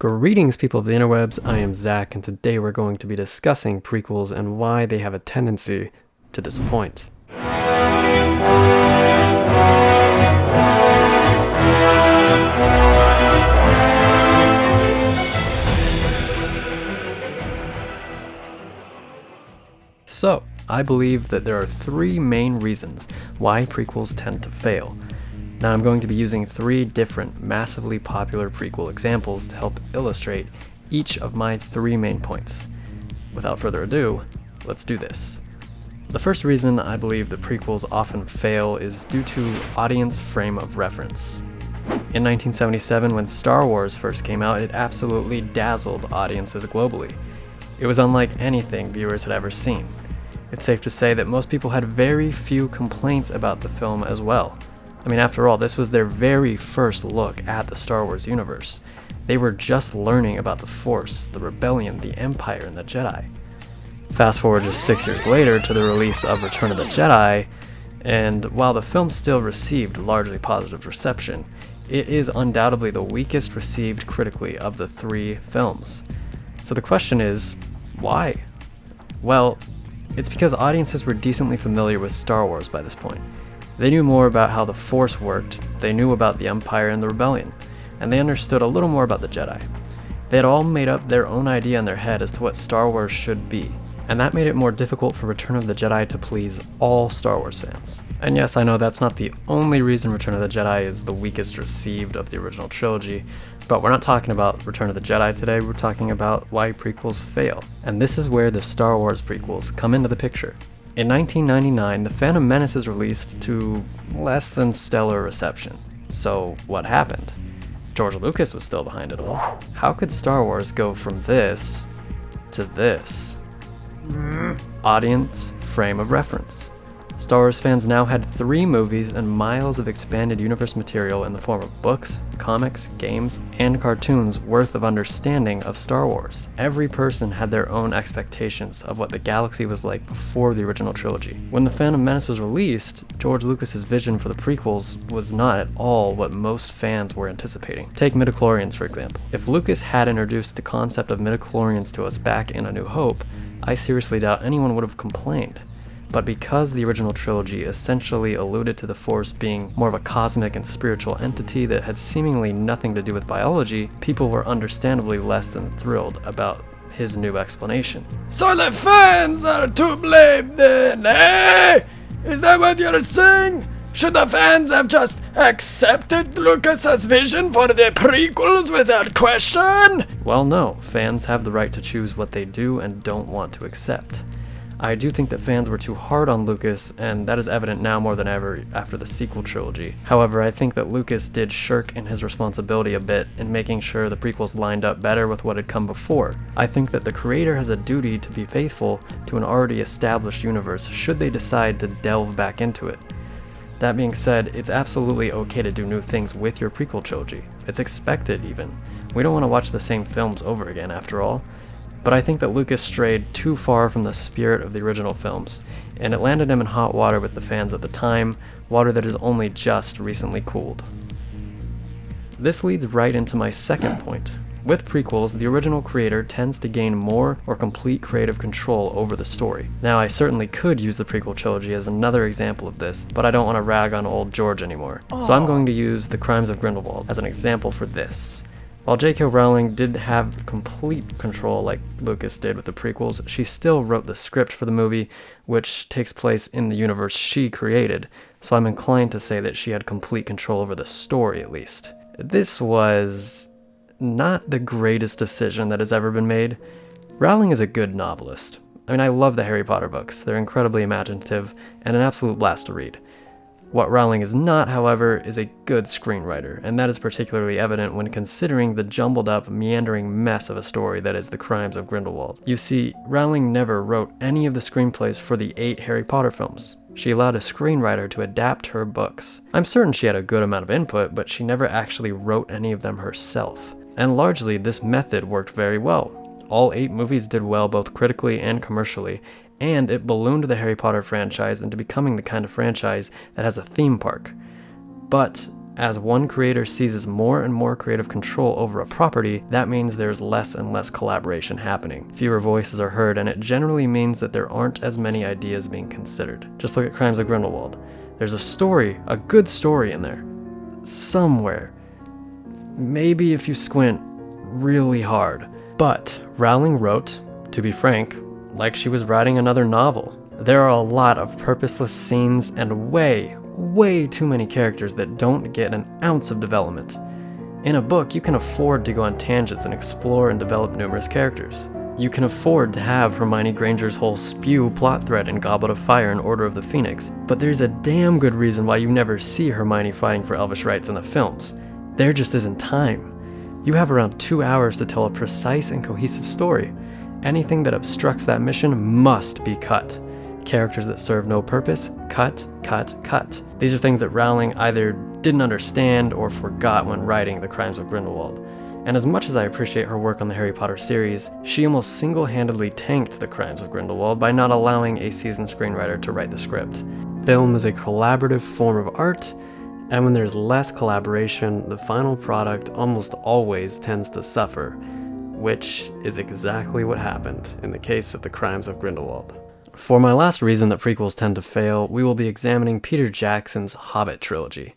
Greetings, people of the interwebs. I am Zach, and today we're going to be discussing prequels and why they have a tendency to disappoint. So, I believe that there are three main reasons why prequels tend to fail. Now I'm going to be using three different massively popular prequel examples to help illustrate each of my three main points. Without further ado, let's do this. The first reason I believe that prequels often fail is due to audience frame of reference. In 1977, when Star Wars first came out, it absolutely dazzled audiences globally. It was unlike anything viewers had ever seen. It's safe to say that most people had very few complaints about the film as well. I mean, after all, this was their very first look at the Star Wars universe. They were just learning about the Force, the Rebellion, the Empire, and the Jedi. Fast forward just 6 years later to the release of Return of the Jedi, and while the film still received largely positive reception, it is undoubtedly the weakest received critically of the three films. So the question is, why? Well, it's because audiences were decently familiar with Star Wars by this point. They knew more about how the Force worked, they knew about the Empire and the Rebellion, and they understood a little more about the Jedi. They had all made up their own idea in their head as to what Star Wars should be, and that made it more difficult for Return of the Jedi to please all Star Wars fans. And yes, I know that's not the only reason Return of the Jedi is the weakest received of the original trilogy, but we're not talking about Return of the Jedi today, we're talking about why prequels fail. And this is where the Star Wars prequels come into the picture. In 1999, The Phantom Menace is released to less than stellar reception. So what happened? George Lucas was still behind it all. How could Star Wars go from this to this? Audience frame of reference. Star Wars fans now had 3 movies and miles of expanded universe material in the form of books, comics, games, and cartoons worth of understanding of Star Wars. Every person had their own expectations of what the galaxy was like before the original trilogy. When The Phantom Menace was released, George Lucas's vision for the prequels was not at all what most fans were anticipating. Take midichlorians, for example. If Lucas had introduced the concept of midichlorians to us back in A New Hope, I seriously doubt anyone would have complained. But because the original trilogy essentially alluded to the Force being more of a cosmic and spiritual entity that had seemingly nothing to do with biology, people were understandably less than thrilled about his new explanation. So the fans are to blame then, eh? Is that what you're saying? Should the fans have just accepted Lucas's vision for the prequels without question? Well, no. Fans have the right to choose what they do and don't want to accept. I do think that fans were too hard on Lucas, and that is evident now more than ever after the sequel trilogy. However, I think that Lucas did shirk in his responsibility a bit in making sure the prequels lined up better with what had come before. I think that the creator has a duty to be faithful to an already established universe should they decide to delve back into it. That being said, it's absolutely okay to do new things with your prequel trilogy. It's expected, even. We don't want to watch the same films over again, after all. But I think that Lucas strayed too far from the spirit of the original films, and it landed him in hot water with the fans at the time, water that is only just recently cooled. This leads right into my second point. With prequels, the original creator tends to gain more or complete creative control over the story. Now, I certainly could use the prequel trilogy as another example of this, but I don't want to rag on old George anymore. So I'm going to use The Crimes of Grindelwald as an example for this. While J.K. Rowling did have complete control like Lucas did with the prequels, she still wrote the script for the movie, which takes place in the universe she created, so I'm inclined to say that she had complete control over the story at least. This was not the greatest decision that has ever been made. Rowling is a good novelist. I mean, I love the Harry Potter books. They're incredibly imaginative and an absolute blast to read. What Rowling is not, however, is a good screenwriter, and that is particularly evident when considering the jumbled up, meandering mess of a story that is The Crimes of Grindelwald. You see, Rowling never wrote any of the screenplays for the 8 Harry Potter films. She allowed a screenwriter to adapt her books. I'm certain she had a good amount of input, but she never actually wrote any of them herself. And largely, this method worked very well. All 8 movies did well both critically and commercially, and it ballooned the Harry Potter franchise into becoming the kind of franchise that has a theme park. But As one creator seizes more and more creative control over a property, that means there's less and less collaboration happening. Fewer voices are heard, and it generally means that there aren't as many ideas being considered. Just look at Crimes of Grindelwald. There's a story, a good story in there. Somewhere. Maybe if you squint really hard. But Rowling wrote, to be frank, like she was writing another novel. There are a lot of purposeless scenes and way too many characters that don't get an ounce of development. In a book, you can afford to go on tangents and explore and develop numerous characters. You can afford to have Hermione Granger's whole spew plot thread in Goblet of Fire and Order of the Phoenix, but there's a damn good reason why you never see Hermione fighting for Elvish rights in the films. There just isn't time. You have around 2 hours to tell a precise and cohesive story. Anything that obstructs that mission must be cut. Characters that serve no purpose, cut, cut, cut. These are things that Rowling either didn't understand or forgot when writing The Crimes of Grindelwald. And as much as I appreciate her work on the Harry Potter series, she almost single-handedly tanked The Crimes of Grindelwald by not allowing a seasoned screenwriter to write the script. Film is a collaborative form of art, and when there's less collaboration, the final product almost always tends to suffer, which is exactly what happened in the case of The Crimes of Grindelwald. For my last reason that prequels tend to fail, we will be examining Peter Jackson's Hobbit trilogy.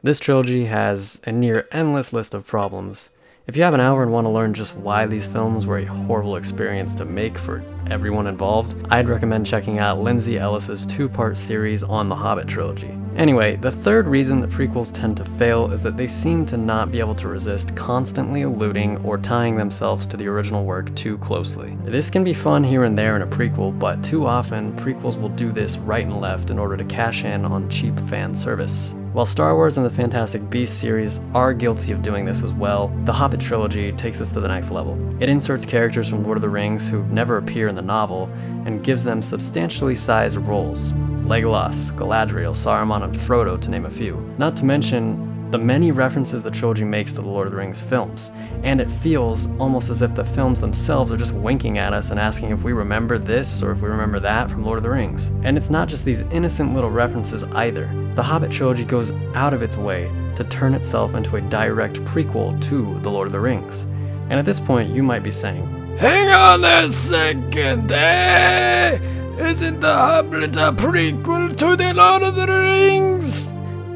This trilogy has a near endless list of problems. If you have an hour and want to learn just why these films were a horrible experience to make for everyone involved, I'd recommend checking out Lindsay Ellis's 2-part series on the Hobbit trilogy. Anyway, the third reason that prequels tend to fail is that they seem to not be able to resist constantly alluding or tying themselves to the original work too closely. This can be fun here and there in a prequel, but too often, prequels will do this right and left in order to cash in on cheap fan service. While Star Wars and the Fantastic Beasts series are guilty of doing this as well, the Hobbit trilogy takes this to the next level. It inserts characters from Lord of the Rings who never appear in the novel and gives them substantially sized roles. Legolas, Galadriel, Saruman, and Frodo, to name a few. Not to mention the many references the trilogy makes to the Lord of the Rings films, and it feels almost as if the films themselves are just winking at us and asking if we remember this or if we remember that from Lord of the Rings. And it's not just these innocent little references either. The Hobbit trilogy goes out of its way to turn itself into a direct prequel to the Lord of the Rings. And at this point, you might be saying, "Hang on a second, eh? Isn't the Hobbit a prequel to the Lord of the Rings?"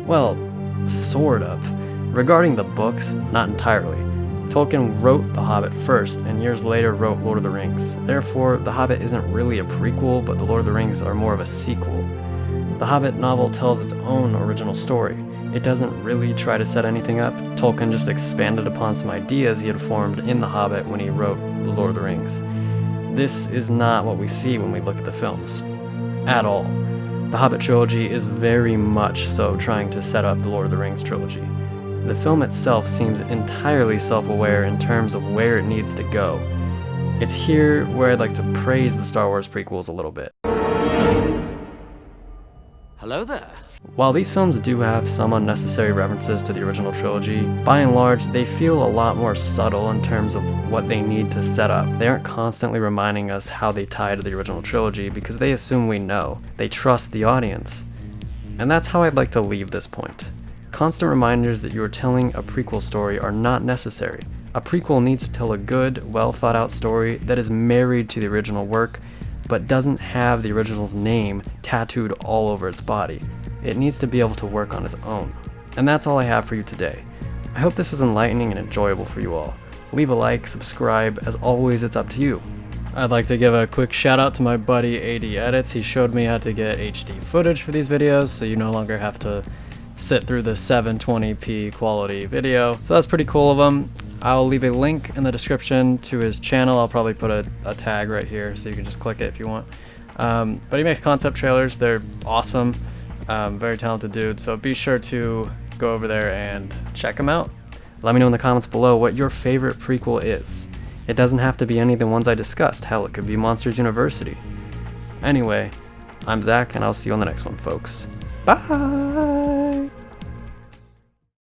Well, sort of. Regarding the books, not entirely. Tolkien wrote The Hobbit first, and years later wrote Lord of the Rings. Therefore, The Hobbit isn't really a prequel, but The Lord of the Rings are more of a sequel. The Hobbit novel tells its own original story. It doesn't really try to set anything up. Tolkien just expanded upon some ideas he had formed in The Hobbit when he wrote The Lord of the Rings. This is not what we see when we look at the films. At all. The Hobbit trilogy is very much so trying to set up the Lord of the Rings trilogy. The film itself seems entirely self-aware in terms of where it needs to go. It's here where I'd like to praise the Star Wars prequels a little bit. Hello there. While these films do have some unnecessary references to the original trilogy, by and large, they feel a lot more subtle in terms of what they need to set up. They aren't constantly reminding us how they tie to the original trilogy because they assume we know. They trust the audience. And that's how I'd like to leave this point. Constant reminders that you are telling a prequel story are not necessary. A prequel needs to tell a good, well thought out story that is married to the original work, but doesn't have the original's name tattooed all over its body. It needs to be able to work on its own. And that's all I have for you today. I hope this was enlightening and enjoyable for you all. Leave a like, subscribe, as always it's up to you. I'd like to give a quick shout out to my buddy AD Edits. He showed me how to get HD footage for these videos, so you no longer have to sit through the 720p quality video. So that's pretty cool of him. I'll leave a link in the description to his channel. I'll probably put a tag right here so you can just click it if you want. But he makes concept trailers. They're awesome. Very talented dude. So be sure to go over there and check him out. Let me know in the comments below what your favorite prequel is. It doesn't have to be any of the ones I discussed. Hell, it could be Monsters University. Anyway, I'm Zach, and I'll see you on the next one, folks. Bye!